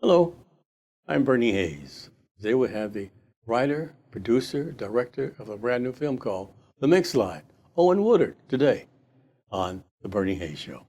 Hello, I'm Bernie Hayes. Today we have the writer, producer, director of a brand new film called The Mink Slide, Owen Woodard, today on The Bernie Hayes Show.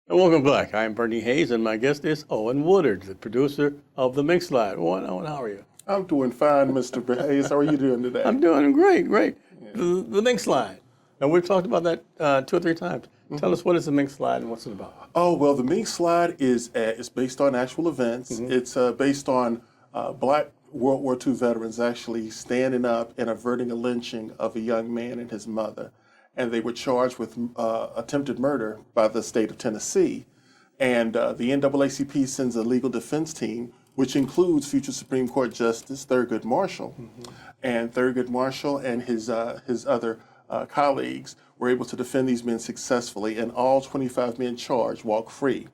Welcome back. I'm Bernie Hayes, and my guest is Owen Woodard, the producer of The Mink Slide. Owen, how are you? I'm doing fine, Mr. Hayes. How are you doing today? I'm doing great. Yeah. The Mink Slide. Now, we've talked about that 2 or 3 times. Tell us, what is the Mink Slide and what's it about? Oh, well, the Mink Slide is based on actual events. It's based on Black World War II veterans actually standing up and averting a lynching of a young man and his mother. And they were charged with attempted murder by the state of Tennessee. And the NAACP sends a legal defense team, which includes future Supreme Court Justice Thurgood Marshall. And Thurgood Marshall and his other colleagues were able to defend these men successfully, and all 25 men charged walked free.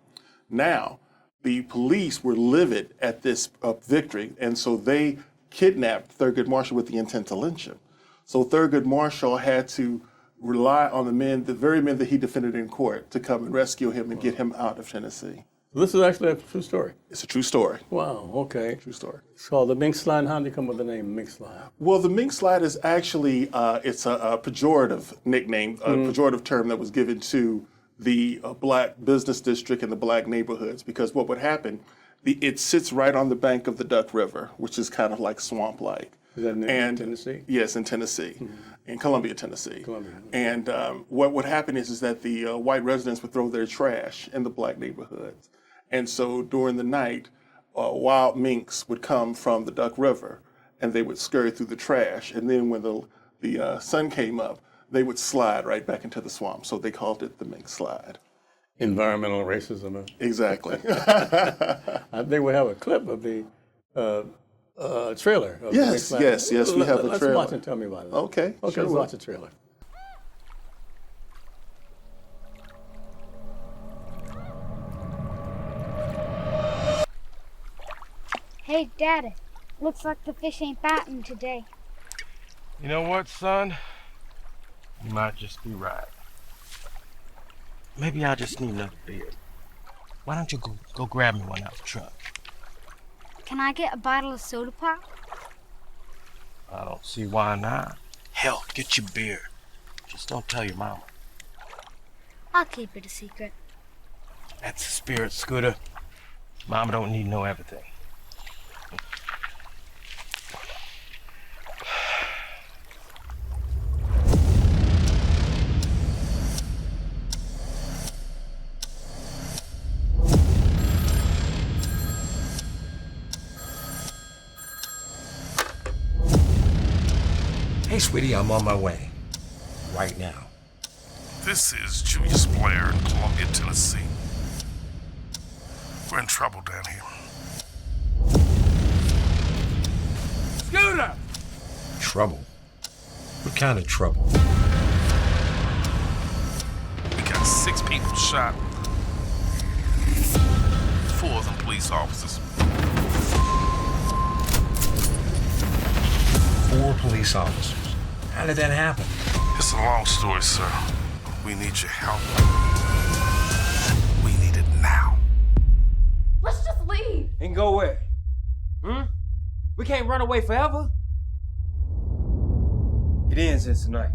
Now, the police were livid at this victory, and so they kidnapped Thurgood Marshall with the intent to lynch him. So Thurgood Marshall had to rely on the very men that he defended in court, to come and rescue him and get him out of Tennessee. So this is actually a true story. It's a true story. Wow, okay. True story. It's called The Mink Slide. How did you come up with the name Mink Slide? Well, the Mink Slide is actually, it's a pejorative nickname, a pejorative term that was given to the Black business district and the Black neighborhoods, because what would happen, it sits right on the bank of the Duck River, which is kind of like swamp-like. Is that in Tennessee? Yes, in Tennessee, in Columbia, Tennessee. And what would happen is that the white residents would throw their trash in the Black neighborhoods. And so during the night, wild minks would come from the Duck River, and they would scurry through the trash. And then when the sun came up, they would slide right back into the swamp. So they called it the Mink Slide. Environmental racism. Exactly. I think we have a clip of the trailer. Of Yes, the Mink yes, Slide. we have a trailer. Let's watch and tell me about it. Okay, Okay, sure let's will. watch the trailer. Hey, Daddy. Looks like the fish ain't biting today. You know what, son? You might just be right. Maybe I just need another beer. Why don't you go grab me one out the truck? Can I get a bottle of soda pop? I don't see why not. Hell, get your beer. Just don't tell your mama. I'll keep it a secret. That's the spirit, Scooter. Mama don't need to know everything. Hey, sweetie, I'm on my way. Right now. This is Julius Blair in Columbia, Tennessee. We're in trouble down here. Scooter! Trouble? What kind of trouble? We got 6 people shot. 4 of them police officers. 4 police officers. How did that happen? It's a long story, sir. We need your help. We need it now. Let's just leave. And go where? We can't run away forever. It ends in tonight.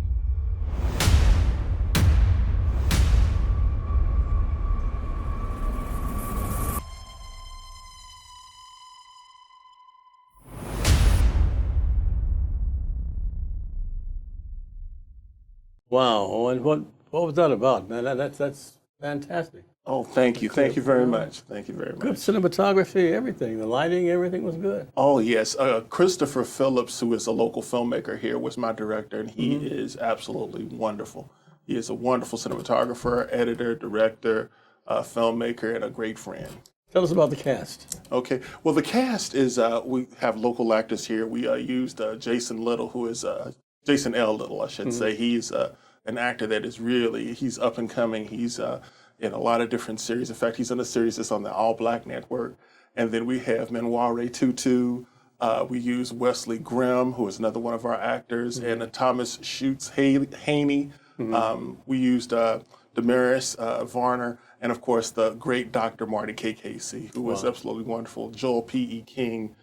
Wow, and what was that about, man? That's fantastic. Oh, thank you. Thank you very much. Thank you very Good much. cinematography, everything. The lighting, everything was good. Oh, yes. Christopher Phillips, who is a local filmmaker here, was my director, and he is absolutely wonderful. He is a wonderful cinematographer, editor, director, filmmaker, and a great friend. Tell us about the cast. Okay. Well, the cast is, we have local actors here. We used Jason Little, who is Jason L. Little, I should say. He's an actor that is he's up and coming. He's in a lot of different series. In fact, he's in a series that's on the All Black Network. And then we have Menware Tutu. We use Wesley Grimm, who is another one of our actors, and Thomas Schutz Haney. We used Damaris Varner, and of course the great Dr. Marty K. Casey, who was absolutely wonderful. Joel P.E. King,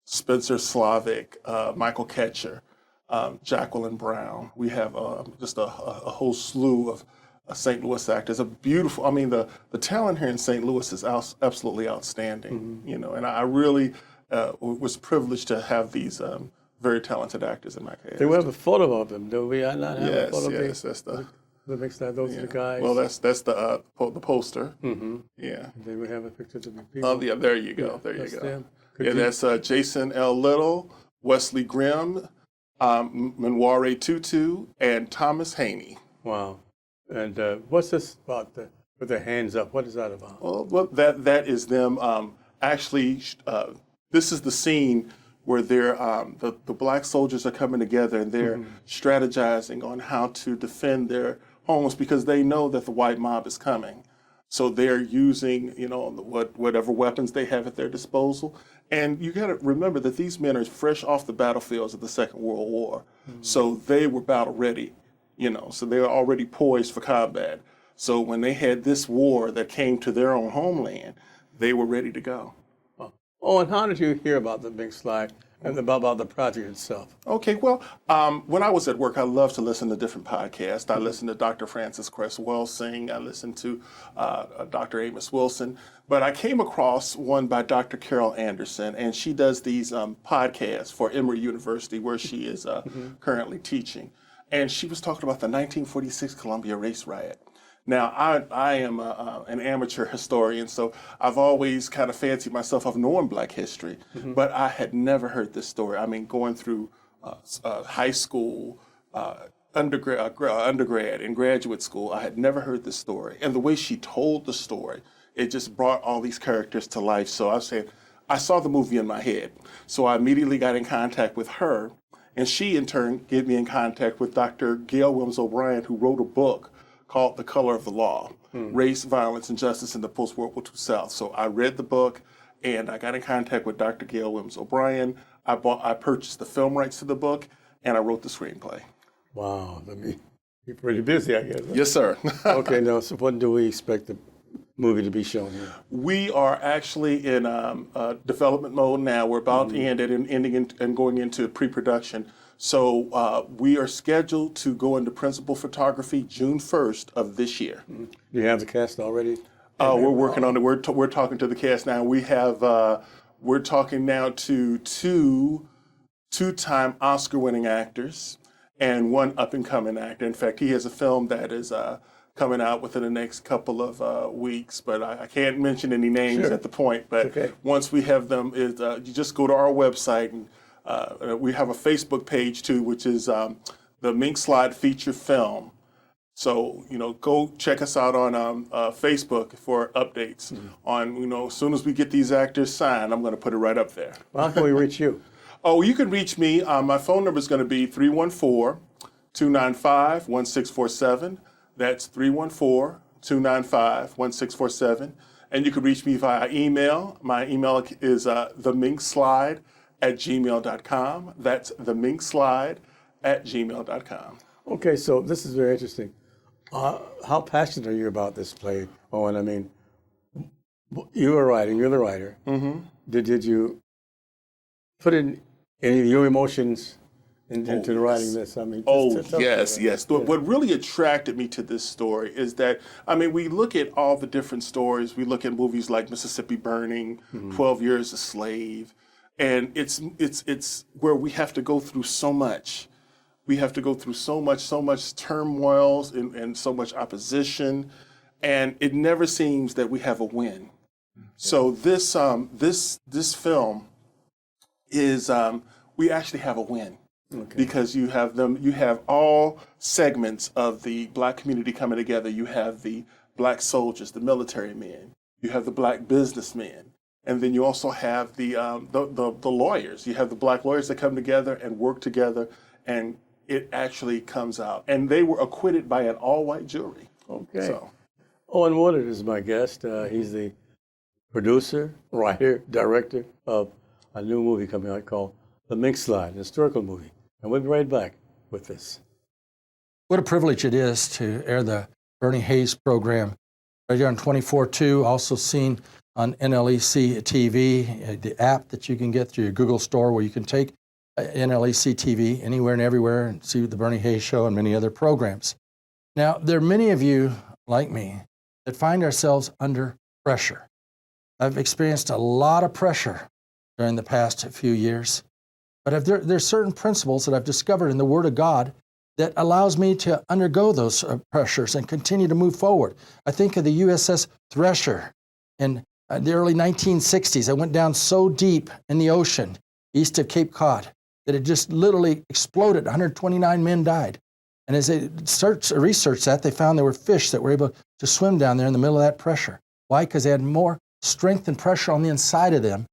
Spencer Slavic, Michael Ketcher, Jacqueline Brown. We have just a whole slew of St. Louis actors. The talent here in St. Louis is absolutely outstanding. You know, and I really was privileged to have these very talented actors in my cast. Do we have a photo of them? Do we not have a photo? Yes, that's the Mink Slide. Those are the guys. Well, that's the poster. Yeah. And then we have a picture of the people. Oh, yeah. There you go. There you go. Them. That's Jason L. Little, Wesley Grimm, Menware Tutu, and Thomas Haney. Wow. And what's this about with their hands up? What is that about? Well, that is them actually. This is the scene where they're the black soldiers are coming together and they're strategizing on how to defend their homes because they know that the white mob is coming. So they're using, whatever weapons they have at their disposal. And you got to remember that these men are fresh off the battlefields of the Second World War. So they were battle ready, so they were already poised for combat. So when they had this war that came to their own homeland, they were ready to go. Oh, and how did you hear about the Mink Slide and about the project itself? Okay, well, when I was at work, I loved to listen to different podcasts. I listened to Dr. Francis Cress Welsing. I listened to Dr. Amos Wilson. But I came across one by Dr. Carol Anderson, and she does these podcasts for Emory University, where she is currently teaching. And she was talking about the 1946 Columbia Race Riot. Now, I am an amateur historian, so I've always kind of fancied myself of knowing Black history, but I had never heard this story. I mean, going through high school, undergrad, and graduate school, I had never heard this story. And the way she told the story, it just brought all these characters to life. So I said, I saw the movie in my head. So I immediately got in contact with her, and she, in turn, gave me in contact with Dr. Gail Williams O'Brien, who wrote a book called The Color of the Law, Race, Violence, and Justice in the Post-World War II South. So I read the book, and I got in contact with Dr. Gail Williams O'Brien. I purchased the film rights to the book, and I wrote the screenplay. Wow, you're pretty busy, I guess. Yes, sir. Okay, now, so when do we expect the movie to be shown here? We are actually in development mode now. We're about to end it and ending and going into pre-production. So we are scheduled to go into principal photography June 1st of this year. Do you have the cast already? We're working on it. We're talking to the cast now. We have we're talking now to two-time Oscar-winning actors and one up-and-coming actor. In fact, he has a film that is coming out within the next couple of weeks, but I can't mention any names at the point. But once we have them, you just go to our website and we have a Facebook page too, which is the Mink Slide feature film. So, go check us out on Facebook for updates on, as soon as we get these actors signed, I'm going to put it right up there. Well, how can we reach you? Oh, you can reach me. My phone number is going to be 314-295-1647. That's 314-295-1647. And you can reach me via email. My email is theminkslide@gmail.com. That's theminkslide@gmail.com. Okay, so this is very interesting. How passionate are you about this play, Owen? I mean, you're the writer. Did you put in any of your emotions into writing this? I mean, yes. What really attracted me to this story is that, we look at all the different stories. We look at movies like Mississippi Burning, 12 Years a Slave, and it's where we have to go through so much. We have to go through so much turmoil and so much opposition, and it never seems that we have a win. So this film is we actually have a win. Because you have all segments of the Black community coming together. You have the Black soldiers, the military men. You have the Black businessmen, and then you also have the lawyers. You have the Black lawyers that come together and work together and it actually comes out. And they were acquitted by an all-white jury. Okay. So, Owen Woodard is my guest. He's the producer, writer, director of a new movie coming out called The Mink Slide, an historical movie. And we'll be right back with this. What a privilege it is to air the Bernie Hayes program right here on 24/2, also seen on NLEC TV, the app that you can get through your Google store where you can take NLEC TV anywhere and everywhere and see the Bernie Hayes Show and many other programs. Now, there are many of you, like me, that find ourselves under pressure. I've experienced a lot of pressure during the past few years, but there's certain principles that I've discovered in the Word of God that allows me to undergo those pressures and continue to move forward. I think of the USS Thresher in the early 1960s. It went down so deep in the ocean east of Cape Cod that it just literally exploded. 129 men died. And as they researched that, they found there were fish that were able to swim down there in the middle of that pressure. Why? Because they had more strength and pressure on the inside of them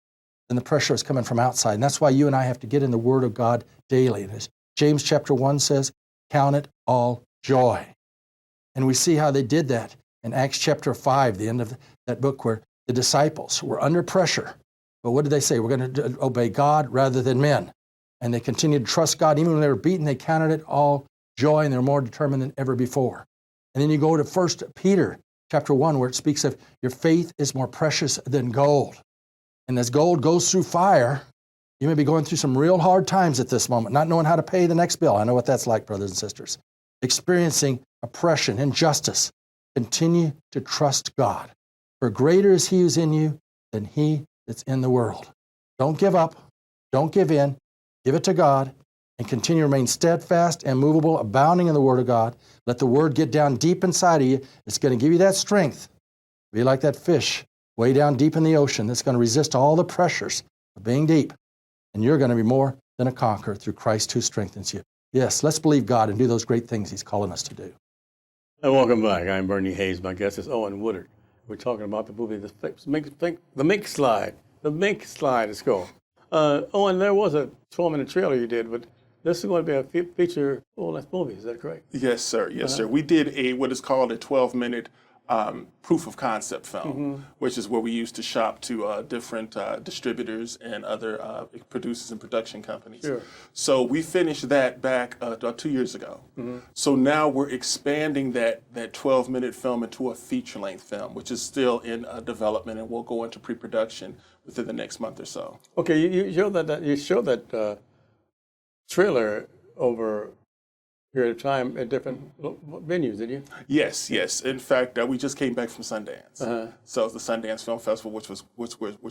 than the pressure was coming from outside. And that's why you and I have to get in the Word of God daily. And as James chapter 1 says, count it all joy. And we see how they did that in Acts chapter 5, the end of that book, where the disciples were under pressure. But what did they say? We're going to obey God rather than men. And they continued to trust God. Even when they were beaten, they counted it all joy, and they're more determined than ever before. And then you go to 1 Peter chapter 1, where it speaks of your faith is more precious than gold. And as gold goes through fire, you may be going through some real hard times at this moment, not knowing how to pay the next bill. I know what that's like, brothers and sisters. Experiencing oppression, injustice. Continue to trust God. For greater is He who's in you than he that's in the world. Don't give up. Don't give in. Give it to God and continue to remain steadfast and movable, abounding in the Word of God. Let the Word get down deep inside of you. It's going to give you that strength. Be like that fish way down deep in the ocean that's going to resist all the pressures of being deep. And you're going to be more than a conqueror through Christ who strengthens you. Yes, let's believe God and do those great things He's calling us to do. And welcome back. I'm Bernie Hayes. My guest is Owen Woodard. We're talking about the movie The Mink Slide. The Mink Slide is called. Owen, there was a 12-minute trailer you did, but this is going to be a feature full-length movie. Is that correct? yes, sir. Yes, sir. We did what is called a 12-minute proof of concept film, which is where we used to shop to different distributors and other producers and production companies. Sure. So we finished that back 2 years ago. So now we're expanding that 12-minute film into a feature-length film, which is still in development, and will go into pre-production within the next month or so. Okay, you showed that trailer over a period of time at different venues, did you? Yes, yes. In fact, we just came back from Sundance. So the Sundance Film Festival, which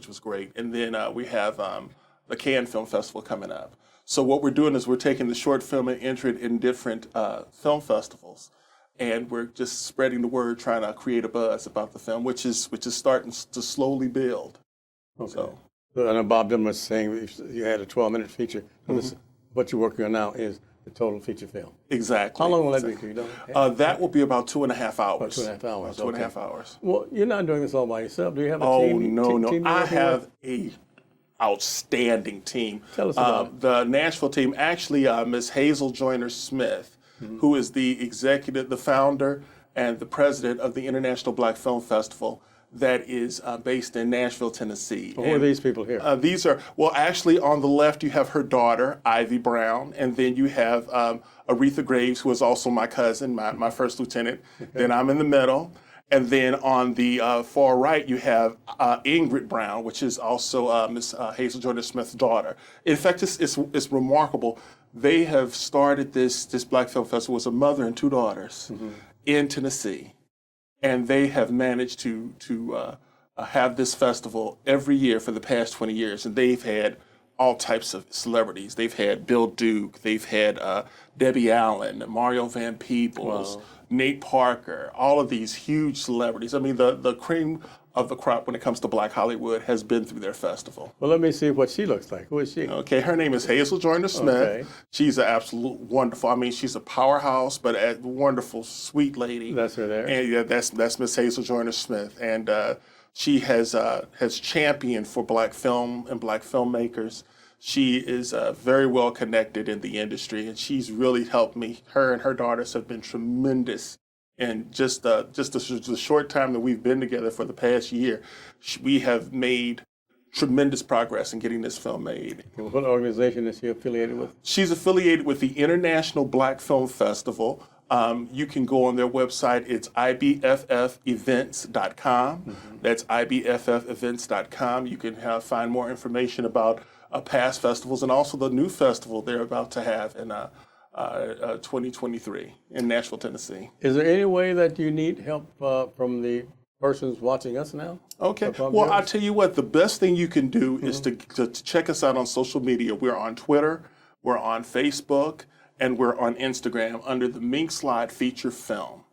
was great, and then we have the Cannes Film Festival coming up. So what we're doing is we're taking the short film and entering it in different film festivals, and we're just spreading the word, trying to create a buzz about the film, which is starting to slowly build. Okay. So I know Bob Dylan was saying if you had a 12-minute feature. What you're working on now is the total feature film. exactly. How long will that be? Do you know? That will be about 2.5 hours. About 2.5 hours. About 2.5 hours. Well, you're not doing this all by yourself. Do you have a Oh, team? no. Team you're I working have with? a outstanding team. Tell us about it. The Nashville team, actually, Ms. Hazel Joyner-Smith, who is the executive, the founder, and the president of the International Black Film Festival that is based in Nashville, Tennessee. Who are these people here? These are, well, actually, on the left, you have her daughter, Ivy Brown, and then you have Aretha Graves, who is also my cousin, my first lieutenant. Then I'm in the middle. And then on the far right, you have Ingrid Brown, which is also Miss Hazel Joyner-Smith's daughter. In fact, it's remarkable. They have started this Black Film Festival as a mother and two daughters in Tennessee. And they have managed to have this festival every year for the past 20 years. And they've had all types of celebrities. They've had Bill Duke. They've had Debbie Allen, Mario Van Peebles, Nate Parker, all of these huge celebrities. I mean, the cream of the crop when it comes to Black Hollywood has been through their festival. Well, let me see what she looks like. Who is she? Okay, her name is Hazel Joyner-Smith. Okay. She's an absolute wonderful, I mean, she's a powerhouse, but a wonderful, sweet lady. That's her there. And yeah, that's Miss Hazel Joyner-Smith. And she has championed for Black film and Black filmmakers. She is very well connected in the industry, and she's really helped me. Her and her daughters have been tremendous. And just the short time that we've been together for the past year, we have made tremendous progress in getting this film made. What organization is she affiliated with? She's affiliated with the International Black Film Festival. You can go on their website. It's ibffevents.com. That's ibffevents.com. You can find more information about past festivals and also the new festival they're about to have in 2023 in Nashville, Tennessee. Is there any way that you need help from the persons watching us now? Okay. Well, I'll tell you what, the best thing you can do is to check us out on social media. We're on Twitter, we're on Facebook, and we're on Instagram under the Mink Slide feature film.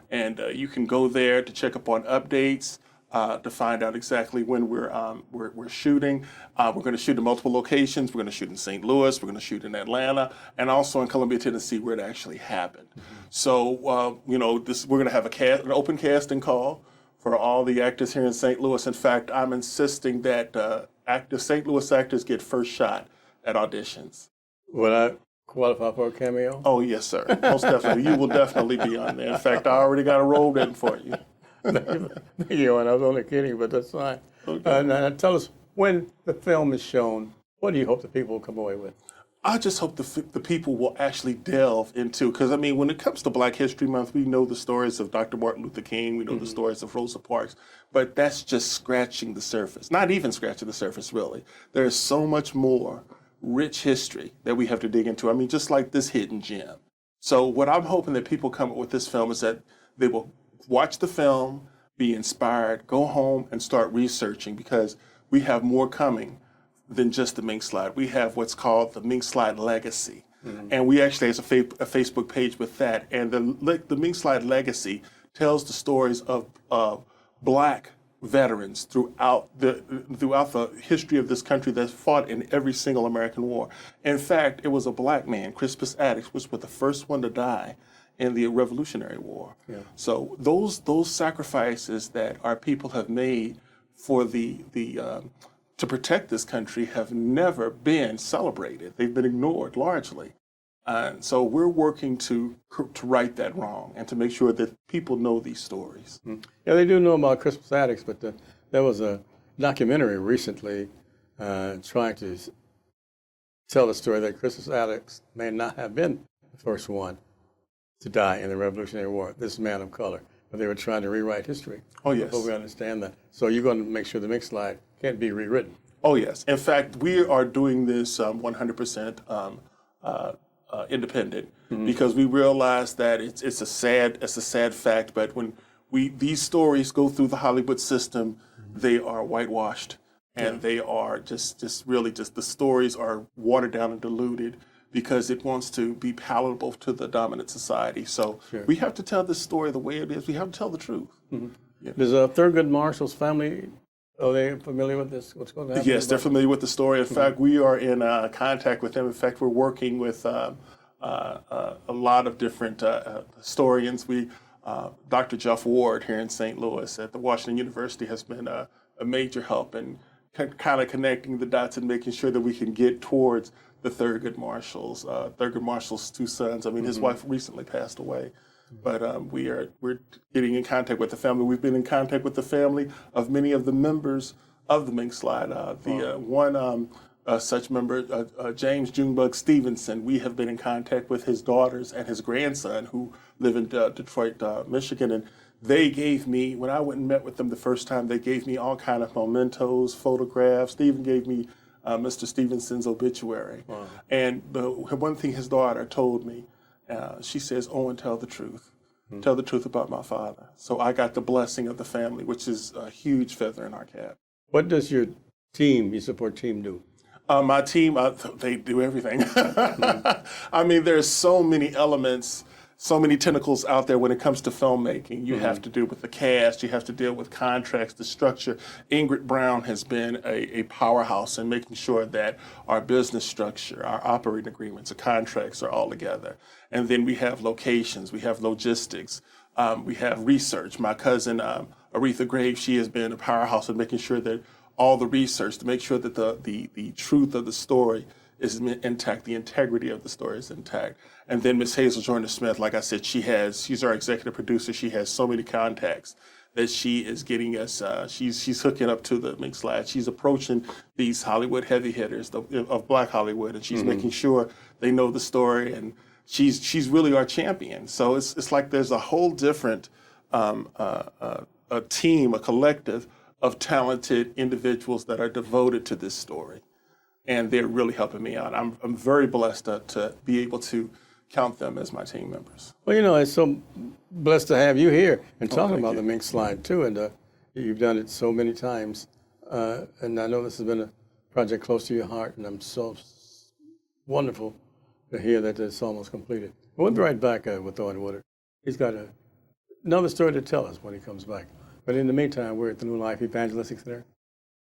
And you can go there to check up on updates, to find out exactly when we're shooting. We're going to shoot in multiple locations. We're going to shoot in St. Louis. We're going to shoot in Atlanta, and also in Columbia, Tennessee, where it actually happened. So, we're going to have an open casting call for all the actors here in St. Louis. In fact, I'm insisting that St. Louis actors get first shot at auditions. Would I qualify for a cameo? Oh, yes, sir. Most definitely. You will definitely be on there. In fact, I already got a role written for you. Thank you, and I was only kidding, but that's fine. Okay. Now tell us, when the film is shown, what do you hope the people will come away with? I just hope the people will actually delve into, because I mean, when it comes to Black History Month, we know the stories of Dr. Martin Luther King, we know the stories of Rosa Parks, but that's just scratching the surface. Not even scratching the surface, really. There's so much more rich history that we have to dig into. I mean, just like this hidden gem. So what I'm hoping that people come up with this film is that they will watch the film, be inspired, go home and start researching, because we have more coming than just the Mink Slide. We have what's called the Mink Slide Legacy. And we actually have a Facebook page with that. And the Mink Slide Legacy tells the stories of Black veterans throughout the history of this country that fought in every single American war. In fact, it was a Black man, Crispus Attucks, was the first one to die in the Revolutionary War. Yeah. So those sacrifices that our people have made for to protect this country have never been celebrated. They've been ignored largely. And so we're working to right that wrong and to make sure that people know these stories. Yeah, they do know about Crispus Attucks, but there was a documentary recently trying to tell the story that Crispus Attucks may not have been the first one to die in the Revolutionary War, this man of color. But they were trying to rewrite history. Oh, yes. But we understand that. So you're going to make sure the Mink Slide can't be rewritten. Oh, yes. In fact, we are doing this 100% independent because we realize that it's a sad fact. But when these stories go through the Hollywood system, they are whitewashed, and they are just the stories are watered down and diluted because it wants to be palatable to the dominant society. So we have to tell this story the way it is. We have to tell the truth. Yeah. Does Thurgood Marshall's family, are they familiar with this? What's going to happen? Yes, they're familiar with the story. In fact, we are in contact with them. In fact, we're working with a lot of different historians. Dr. Jeff Ward here in St. Louis at the Washington University has been a major help in kind of connecting the dots and making sure that we can get towards the Thurgood Marshall's two sons. I mean, his wife recently passed away. But we're getting in contact with the family. We've been in contact with the family of many of the members of the Mink Slide. One such member, James Junebug Stevenson, we have been in contact with his daughters and his grandson who live in Detroit, Michigan. And they gave me, when I went and met with them the first time, they gave me all kind of mementos, photographs. They even gave me Mr. Stevenson's obituary. Wow. And the one thing his daughter told me, she says, "Owen, tell the truth. Tell the truth about my father." So I got the blessing of the family, which is a huge feather in our cap. What does your support team do? My team, they do everything. I mean, there's so many elements, so many tentacles out there when it comes to filmmaking. You have to deal with the cast, you have to deal with contracts, the structure. Ingrid Brown has been a powerhouse in making sure that our business structure, our operating agreements, our contracts are all together. And then we have locations, we have logistics, we have research. My cousin, Aretha Graves, she has been a powerhouse in making sure that all the research to make sure that the truth of the story is intact, the integrity of the story is intact. And then Miss Hazel Joyner-Smith, like I said, she's our executive producer. She has so many contacts that she is getting us, she's hooking up to the Mink Slide. She's approaching these Hollywood heavy hitters of Black Hollywood, and she's making sure they know the story, and she's really our champion. So it's like there's a whole different a team, a collective of talented individuals that are devoted to this story, and they're really helping me out. I'm very blessed to be able to count them as my team members. Well, it's so blessed to have you here and talking thank about you. the Mink Slide too, and you've done it so many times, and I know this has been a project close to your heart, and I'm so wonderful to hear that it's almost completed. We'll be right back with Owen Woodard. He's got another story to tell us when he comes back. But in the meantime, we're at the New Life Evangelistic Center,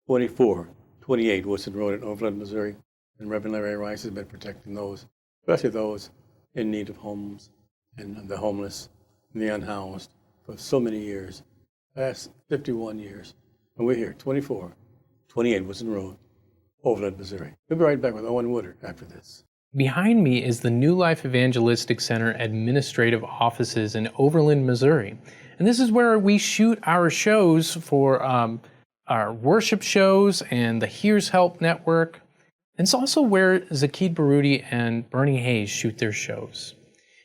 2428 Woodson Road in Overland, Missouri, and Reverend Larry Rice has been protecting those, especially those in need of homes and the homeless and the unhoused for so many years, past 51 years. And we're here, 2428 Woodson Road, Overland, Missouri. We'll be right back with Owen Woodard after this. Behind me is the New Life Evangelistic Center administrative offices in Overland, Missouri. And this is where we shoot our shows for our worship shows and the Here's Help Network. And it's also where Zakid Baruti and Bernie Hayes shoot their shows.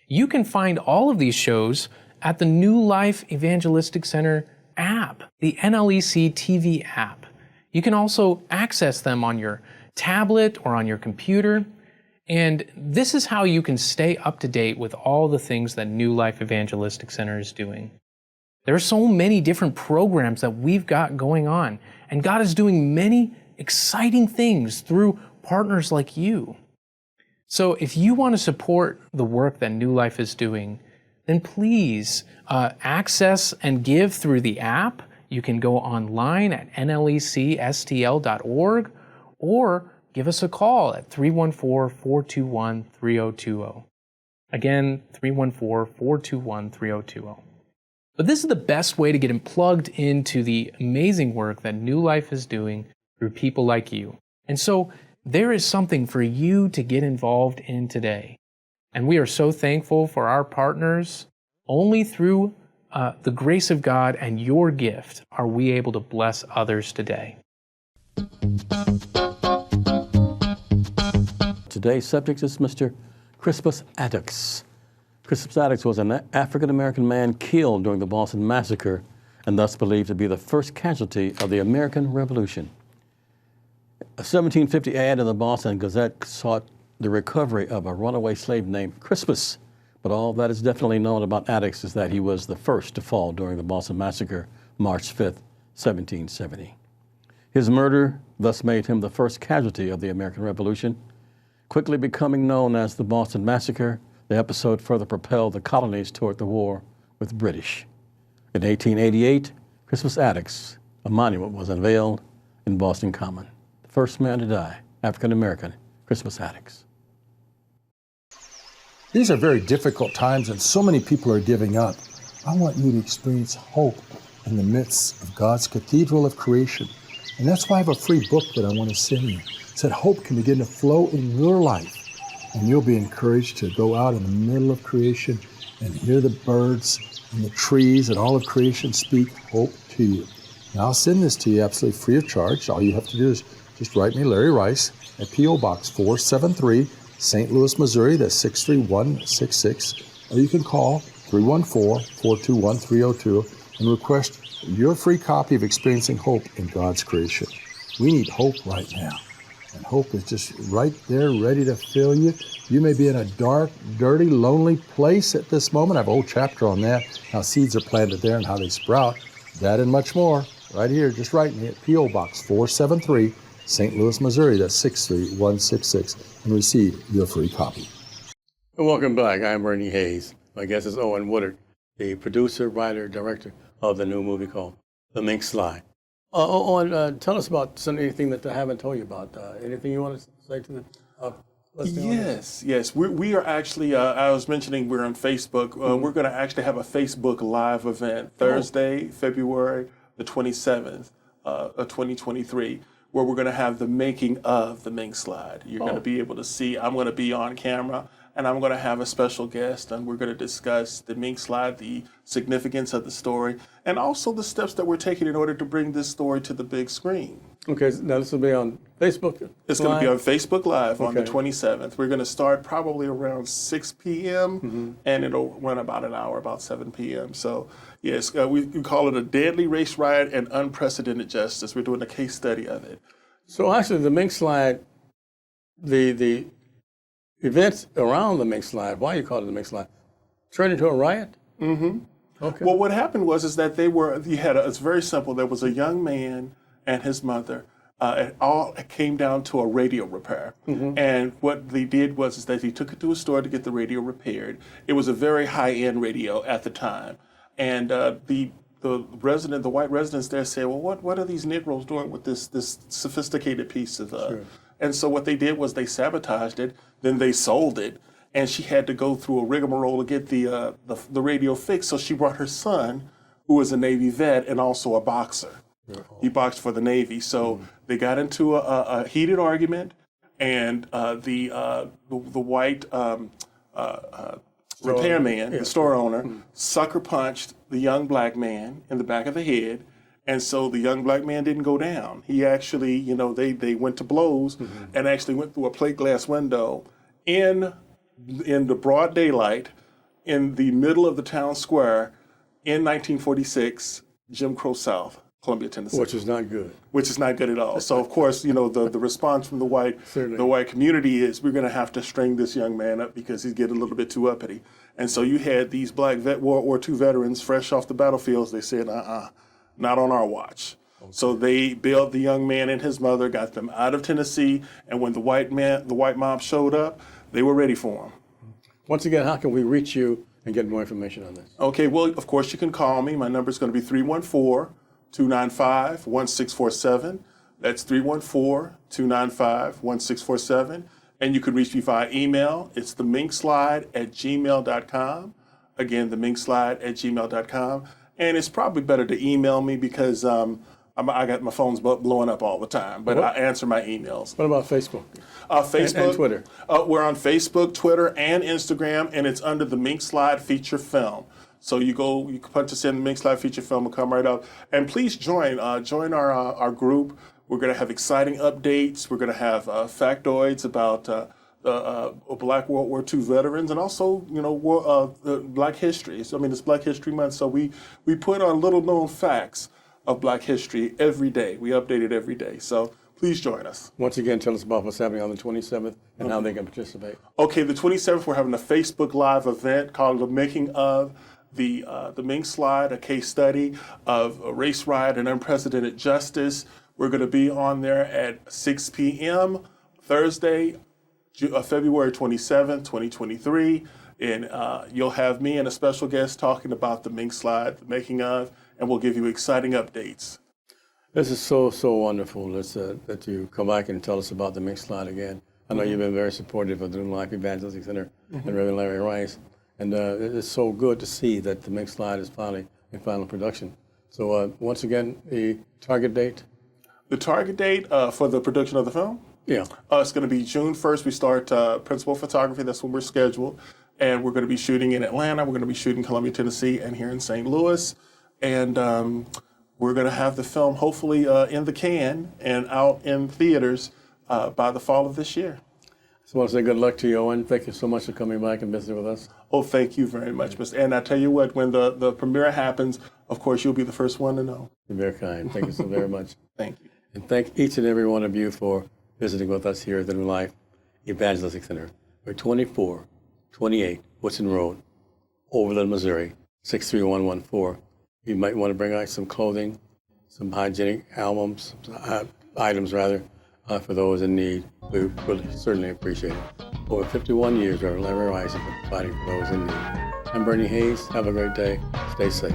You can find all of these shows at the New Life Evangelistic Center app, the NLEC TV app. You can also access them on your tablet or on your computer. And this is how you can stay up to date with all the things that New Life Evangelistic Center is doing. There are so many different programs that we've got going on, and God is doing many exciting things through partners like you. So if you want to support the work that New Life is doing, then please access and give through the app. You can go online at nlecstl.org or give us a call at 314-421-3020. Again, 314-421-3020. But this is the best way to get plugged into the amazing work that New Life is doing through people like you. And so there is something for you to get involved in today. And we are so thankful for our partners. Only through the grace of God and your gift are we able to bless others today. Today's subject is Mr. Crispus Attucks. Crispus Attucks was an African-American man killed during the Boston Massacre and thus believed to be the first casualty of the American Revolution. A 1750 ad in the Boston Gazette sought the recovery of a runaway slave named Crispus, but all that is definitely known about Attucks is that he was the first to fall during the Boston Massacre, March 5th, 1770. His murder thus made him the first casualty of the American Revolution. Quickly becoming known as the Boston Massacre, the episode further propelled the colonies toward the war with the British. In 1888, Crispus Attucks, a monument was unveiled in Boston Common. The first man to die, African-American, Crispus Attucks. These are very difficult times and so many people are giving up. I want you to experience hope in the midst of God's cathedral of creation. And that's why I have a free book that I want to send you. It said hope can begin to flow in your life. And you'll be encouraged to go out in the middle of creation and hear the birds and the trees and all of creation speak hope to you. Now I'll send this to you absolutely free of charge. All you have to do is just write me Larry Rice at P.O. Box 473, St. Louis, Missouri. That's 63166. Or you can call 314-421-3020 and request your free copy of Experiencing Hope in God's Creation. We need hope right now. And hope is just right there, ready to fill you. You may be in a dark, dirty, lonely place at this moment. I have a whole chapter on that, how seeds are planted there and how they sprout. That and much more, right here. Just write me at P.O. Box 473, St. Louis, Missouri. That's 63166, and receive your free copy. Welcome back. I'm Bernie Hayes. My guest is Owen Woodard, the producer, writer, director of the new movie called The Mink Slide. Owen, tell us about anything that I haven't told you about. Anything you want to say to the listening? Yes. We are actually, I was mentioning we're on Facebook. We're going to actually have a Facebook Live event Thursday, February the 27th. 2023, where we're going to have the making of the Mink Slide. You're going to be able to see, I'm going to be on camera, and I'm going to have a special guest, and we're going to discuss the Mink Slide, the significance of the story, and also the steps that we're taking in order to bring this story to the big screen. Okay, now this will be on Facebook. It's going to be on Facebook Live on the 27th. We're going to start probably around 6 p.m. And it'll run about an hour, about 7 p.m. So yes, we call it a deadly race riot and unprecedented justice. We're doing a case study of it. So actually, the Mink Slide, the events around the Mink Slide, why you call it the Mink Slide, turned into a riot? Mm-hmm. Okay. Well, what happened was that it's very simple. There was a young man and his mother. It all came down to a radio repair. And what they did was that he took it to a store to get the radio repaired. It was a very high-end radio at the time. And the white residents there said, well, what are these Negroes doing with this sophisticated piece of... Sure. And so what they did was they sabotaged it, then they sold it, and she had to go through a rigmarole to get the radio fixed. So she brought her son, who was a Navy vet and also a boxer. He boxed for the Navy. So they got into a heated argument, and the white repairman, the store owner, sucker punched the young black man in the back of the head. And so the young black man didn't go down. He actually, they went to blows and actually went through a plate glass window in the broad daylight in the middle of the town square in 1946, Jim Crow South. Columbia, Tennessee. Which is not good. Which is not good at all. So, of course, the response from the white community is we're going to have to string this young man up because he's getting a little bit too uppity. And so you had these black World War II veterans fresh off the battlefields. They said, not on our watch. Okay. So they bailed the young man and his mother, got them out of Tennessee, and when the white mob showed up, they were ready for him. Once again, how can we reach you and get more information on this? Okay, well, of course, you can call me. My number is going to be 314-295-1647. That's 314-295-1647. And you can reach me via email. It's theminkslide@gmail.com. Again, theminkslide@gmail.com. And it's probably better to email me because I got my phone's blowing up all the time, but I answer my emails. What about Facebook? Facebook and Twitter? We're on Facebook, Twitter, and Instagram, and it's under the Mink Slide feature film. So you can punch us in the Mink Slide feature film will come right up. And please join our group. We're going to have exciting updates. We're going to have factoids about Black World War II veterans and also, Black history. So, it's Black History Month. So we put on little known facts of Black history every day. We update it every day. So please join us. Once again, tell us about what's happening on the 27th and how they can participate. Okay, the 27th, we're having a Facebook Live event called The Making of the Mink Slide, a case study of a race riot and unprecedented justice. We're going to be on there at 6 p.m. Thursday, February 27th, 2023. And you'll have me and a special guest talking about the Mink Slide, the making of, and we'll give you exciting updates. This is so wonderful that you come back and tell us about the Mink Slide again. I know you've been very supportive of the New Life Evangelistic Center and Reverend Larry Rice. And it's so good to see that the Mink Slide is finally in final production. So once again, the target date? The target date for the production of the film? Yeah. It's going to be June 1st. We start principal photography. That's when we're scheduled. And we're going to be shooting in Atlanta. We're going to be shooting Columbia, Tennessee, and here in St. Louis. And we're going to have the film hopefully in the can and out in theaters by the fall of this year. So I want to say good luck to you, Owen. Thank you so much for coming back and visiting with us. Oh, thank you very much, Mr. And I tell you what, when the premiere happens, of course, you'll be the first one to know. You're very kind. Thank you so very much. Thank you. And thank each and every one of you for visiting with us here at the New Life Evangelistic Center. We're 2428 Woodson Road, Overland, Missouri, 63114. You might want to bring out some clothing, some hygienic items for those in need. We really certainly appreciate it. Over 51 years, Reverend Larry Rice has been providing for those in need. I'm Bernie Hayes. Have a great day. Stay safe.